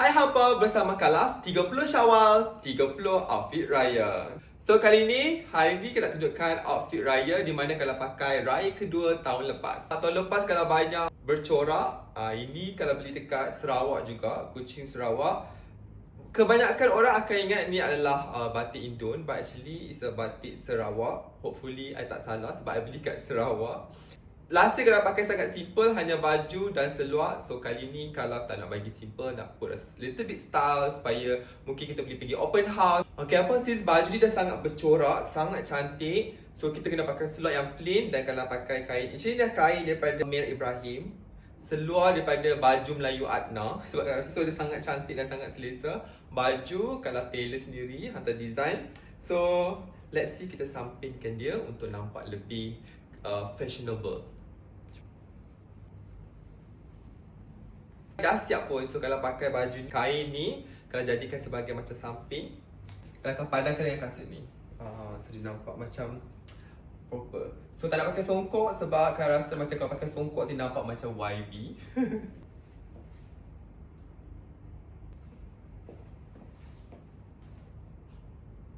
Hai hampa, bersama Kalaf 30 Syawal, 30 outfit raya. So hari ni kita nak tunjukkan outfit raya di mana kalau pakai raya kedua tahun lepas. Tahun lepas kalau banyak bercorak, ini kalau beli dekat Sarawak juga, Kuching Sarawak. Kebanyakan orang akan ingat ni adalah batik Indon, but actually it's a batik Sarawak. Hopefully I tak salah sebab I beli kat Sarawak. Last year kalau pakai sangat simple, hanya baju dan seluar. So kali ni kalau tak nak bagi simple, nak put a little bit style supaya mungkin kita boleh pergi open house. Okay, apa sis, baju ni dah sangat bercorak, sangat cantik. So kita kena pakai seluar yang plain, dan kalau pakai kain, actually dah kain daripada Mir Ibrahim, seluar daripada baju Melayu Adna. Sebab saya rasa dia sangat cantik dan sangat selesa. Baju kalau tailor sendiri hantar design. So let's see, kita sampingkan dia untuk nampak lebih fashionable. Dah siap pun. So kalau pakai baju kain ni, kalau jadikan sebagai macam samping, kalau kau padankan dengan kasut ni, so dia nampak macam proper. So tak nak pakai songkok sebab kau rasa macam kalau pakai songkok dia nampak macam YB.